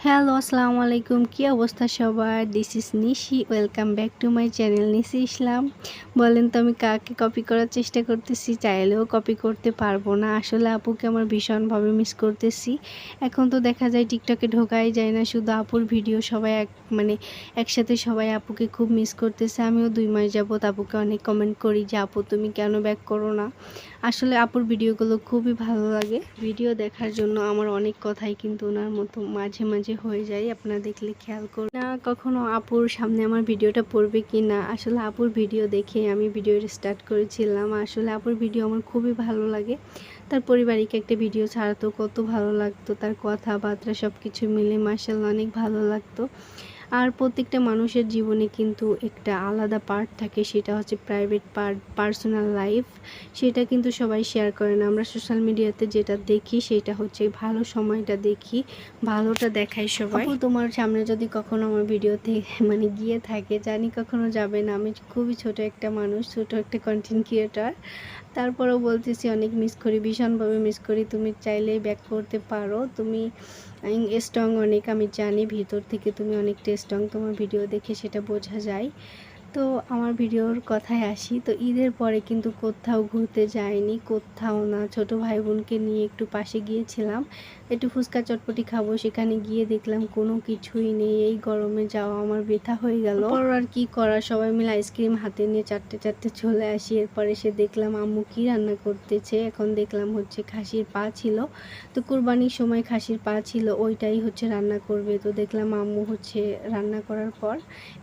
Hello, আসসালামু আলাইকুম। কি অবস্থা সবার? This is Nishi. Welcome back to my channel Nishi Islam. বলেন তো আমি কাকে কপি করার চেষ্টা করতেছি? চাইলেও কপি করতে পারবো না। আসলে আপুকে আমার ভীষণভাবে মিস করতেছি। এখন তো দেখা যায় টিকটকে ঢোকাই যায় না, শুধু আপুর ভিডিও সবাই একসাথে সবাই আপুকে খুব মিস করতেছে। আমিও 2 মাস যাবত আপুকে অনেক কমেন্ট করি যে আপু তুমি কেন ব্যাক করো না? আসলে আপুর ভিডিওগুলো খুবই ভালো লাগে। ভিডিও দেখার জন্য আমার অনেক কথাই কিন্তু ওনার মতো মাঝে মাঝে হয়ে যায়, আপনারা দেখলে খেয়াল করুন না। কখনো আপুর সামনে আমার ভিডিওটা পড়বে কি না, আসলে আপুর ভিডিও দেখে আমি ভিডিওটা স্টার্ট করেছিলাম। আসলে আপুর ভিডিও আমার খুবই ভালো লাগে। তার পারিবারিক একটা ভিডিও ছাড়াতো কত ভালো লাগতো, তার কথাবার্তা সব কিছু মিলে মাশাআল্লাহ অনেক ভালো লাগতো। আর প্রত্যেকটা মানুষের জীবনে কিন্তু একটা আলাদা পার্ট থাকে, সেটা হচ্ছে প্রাইভেট পার্ট, পার্সোনাল লাইফ। সেটা কিন্তু সবাই শেয়ার করে না। আমরা সোশ্যাল মিডিয়াতে যেটা দেখি সেটা হচ্ছে ভালো সময়টা দেখি, ভালোটা দেখাই সবাই। আপু তোমার সামনে যদি কখনো আমার ভিডিওতে গিয়ে থাকে, জানি কখনো যাবে না। আমি খুবই ছোট একটা মানুষ, ছোট একটা কন্টেন্ট ক্রিয়েটর। তারপরেও বলতেছি অনেক মিস করি, ভীষণভাবে মিস করি। তুমি চাইলেই ব্যাক করতে পারো। তুমি স্ট্রং অনেক, আমি জানি ভিতর থেকে তুমি অনেকটা স্ট্রং, তোমার ভিডিও দেখে সেটা বোঝা যায়। তো আমার ভিডিওর কথায় আসি, তো ঈদের পরে কিন্তু কোথাও ঘুরতে যাইনি, কোথাও না। ছোট ভাই বোনকে নিয়ে একটু পাশে গিয়েছিলাম, একটু ফুচকা চটপটি খাবো, সেখানে গিয়ে দেখলাম কোনো কিছুই নেই। এই গরমে যাওয়া আমার বৃথা হয়ে গেল। পর আর কি করা, সবাই মিলে আইসক্রিম হাতে নিয়ে চারটে চারটে চলে আসি। এরপরে সে দেখলাম আম্মু কি রান্না করতেছে। এখন দেখলাম হচ্ছে খাসির পা ছিল, তো কুরবানির সময় খাসির পা ছিল, ওইটাই হচ্ছে রান্না করবে। তো দেখলাম আম্মু হচ্ছে রান্না করার পর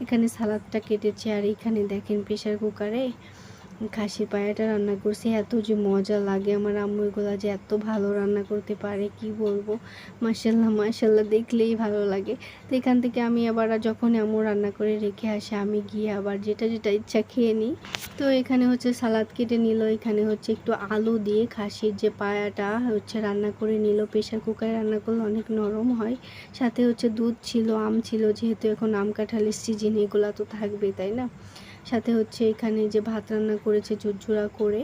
এখানে সালাদটা কেটেছে, আর এখানে দেখেন প্রেশার কুকারে খাসির পায়াটা রান্না করছে। এত যে মজা লাগে, আমার আম্মু এগুলা যে এত ভালো রান্না করতে পারে কি বলবো। মাশাল্লাহ মাশাল্লাহ, দেখলেই ভালো লাগে। তো এখান থেকে আমি আবার যখন আম্মু রান্না করে রেখে আসে, আমি গিয়ে আবার যেটা যেটা ইচ্ছা খেয়ে নিই। তো এখানে হচ্ছে সালাদ কেটে নিল, এখানে হচ্ছে একটু আলু দিয়ে খাসির যে পায়াটা হচ্ছে রান্না করে নিল। প্রেশার কুকারে রান্না করলে অনেক নরম হয়। সাথে হচ্ছে দুধ ছিল, আম ছিল, যেহেতু এখন আম কাঁঠালের সিজন, এগুলা তো থাকবে তাই না। সাথে হচ্ছে এখানে যে ভাত রান্না করেছে ঝুরঝুরা করে।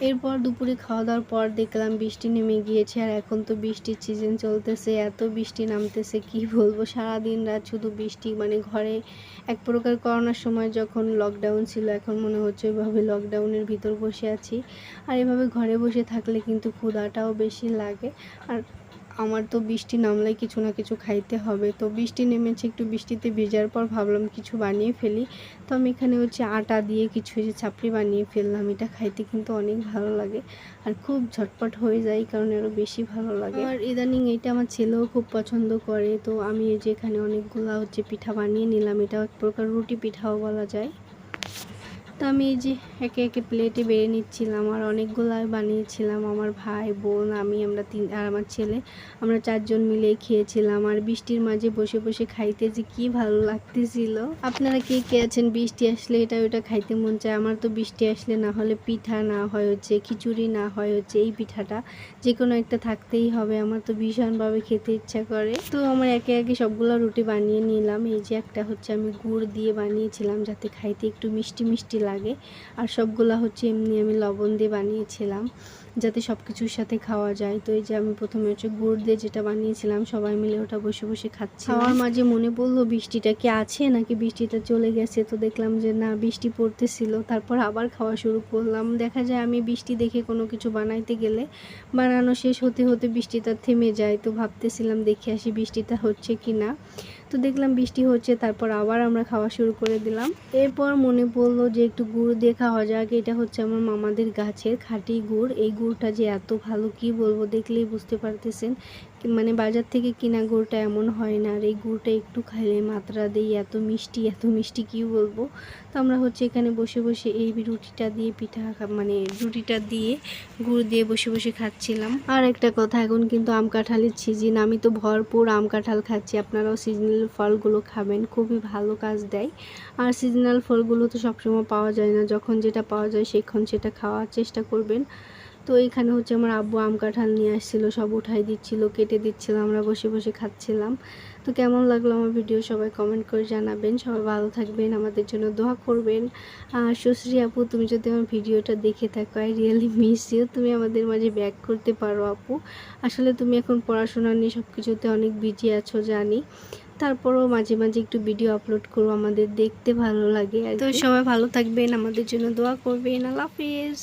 এরপর দুপুরে খাওয়া দাওয়ার পর দেখলাম বৃষ্টি নেমে গিয়েছে, আর এখন তো বৃষ্টির সিজন চলতেছে, এত বৃষ্টি নামতেছে কি বলবো। সারাদিন রাত শুধু বৃষ্টি, ঘরে এক প্রকার করোনার সময় যখন লকডাউন ছিল, এখন মনে হচ্ছে ওইভাবে লকডাউনের ভিতর বসে আছি। আর এভাবে ঘরে বসে থাকলে কিন্তু ক্ষুধাটাও বেশি লাগে। আর আমার তো বৃষ্টি নামলে কিছু না কিছু খাইতে হবে। তো বৃষ্টি নেমেছে, একটু বৃষ্টিতে ভেজার পর ভাবলাম কিছু বানিয়ে ফেলি। তো আমি এখানে হচ্ছে আটা দিয়ে কিছু যে চাপড়ি বানিয়ে ফেললাম। এটা খাইতে কিন্তু অনেক ভালো লাগে, আর খুব ঝটপট হয়ে যায়, কারণ আরও বেশি ভালো লাগে। আর ইদানিং এটা আমার ছেলেও খুব পছন্দ করে। তো আমি এই যে এখানে অনেকগুলা হচ্ছে পিঠা বানিয়ে নিলাম, এটা এক প্রকার রুটি পিঠাও বলা যায়। তো আমি এই যে একে একে প্লেটে বেড়ে নিচ্ছিলাম, আর অনেকগুলাই বানিয়েছিলাম। আমার ভাই বোন আমি, আমরা আর আমার ছেলে, আমরা 4 জন মিলেই খেয়েছিলাম। আর বৃষ্টির মাঝে বসে বসে খাইতে যে কি ভালো লাগতেছিল। আপনারা কে কে আছেন বৃষ্টি আসলে এটা ওটা খাইতে মন চায়? আমার তো বৃষ্টি আসলে না হলে পিঠা, না হয় হচ্ছে খিচুড়ি, না হয় হচ্ছে এই পিঠাটা, যে কোনো একটা থাকতেই হবে। আমার তো ভীষণভাবে খেতে ইচ্ছা করে। তো আমার একে একে সবগুলো রুটি বানিয়ে নিলাম। এই যে একটা হচ্ছে আমি গুড় দিয়ে বানিয়েছিলাম যাতে খাইতে একটু মিষ্টি মিষ্টি লাগে, আর সবগুলা হচ্ছে এমনি আমি লবণ দিয়ে বানিয়েছিলাম যাতে সব কিছুর সাথে খাওয়া যায়। তো এই যে আমি প্রথমে হচ্ছে গুড় দিয়ে যেটা বানিয়েছিলাম, সবাই মিলে ওটা বসে বসে খাচ্ছি। খাওয়ার মাঝে মনে পড়লো বৃষ্টিটা কি আছে নাকি বৃষ্টিটা চলে গেছে। তো দেখলাম যে না, বৃষ্টি পড়তেছিল। তারপর আবার খাওয়া শুরু করলাম। দেখা যায় আমি বৃষ্টি দেখে কোনো কিছু বানাইতে গেলে বানানো শেষ হতে হতে বৃষ্টিটা থেমে যায়। তো ভাবতেছিলাম দেখে আসি বৃষ্টিটা হচ্ছে কি না। তো দেখলাম বৃষ্টি হচ্ছে, তারপর আবার আমরা খাওয়া শুরু করে দিলাম। এরপর মনে পড়লো যে একটু গুড় দিয়ে খাওয়া যাক। এটা হচ্ছে আমার মামাদের গাছের খাঁটি গুড়। এই গুড়টা যে এত ভালো কি বলবো, দেখলেই বুঝতে পারতেছেন। বাজার থেকে কিনা গুড়টা এমন হয় না, আর এই গুড়টা একটু খাইলে মাত্রা দেই এত মিষ্টি, এত মিষ্টি কি বলবো। তো আমরা হচ্ছে এখানে বসে বসে এই রুটিটা দিয়ে রুটিটা দিয়ে গুড় দিয়ে বসে বসে খাচ্ছিলাম। আর একটা কথা, এখন কিন্তু আম কাঁঠালের সিজন, আমি তো ভরপুর আম কাঁঠাল খাচ্ছি। আপনারাও সিজনাল ফলগুলো খাবেন, খুবই ভালো কাজ দেয়। আর সিজনাল ফলগুলো তো সবসময় পাওয়া যায় না, যখন যেটা পাওয়া যায় সেখন সেটা খাওয়ার চেষ্টা করবেন। তো এখানে হচ্ছে আমার আব্বু আম কাঁঠাল নিয়ে আসছিলো, সব উঠাই দিচ্ছিলো, কেটে দিচ্ছিলো, আমরা বসে বসে খাচ্ছিলাম। তো কেমন লাগলো আমার ভিডিও সবাই কমেন্ট করে জানাবেন। সবাই ভালো থাকবেন, আমাদের জন্য দোয়া করবেন। আর সুশ্রী আপু, তুমি যদি আমার ভিডিওটা দেখে থাকো, আই রিয়েলি মিস ইউ। তুমি আমাদের মাঝে ব্যাক করতে পারো আপু। আসলে তুমি এখন পড়াশোনা নিয়ে সব কিছুতে অনেক বিজি আছো জানি, তারপরও মাঝে মাঝে একটু ভিডিও আপলোড করো, আমাদের দেখতে ভালো লাগে। তো সবাই ভালো থাকবেন, আমাদের জন্য দোয়া করবেন। আল্লাহ হাফিজ।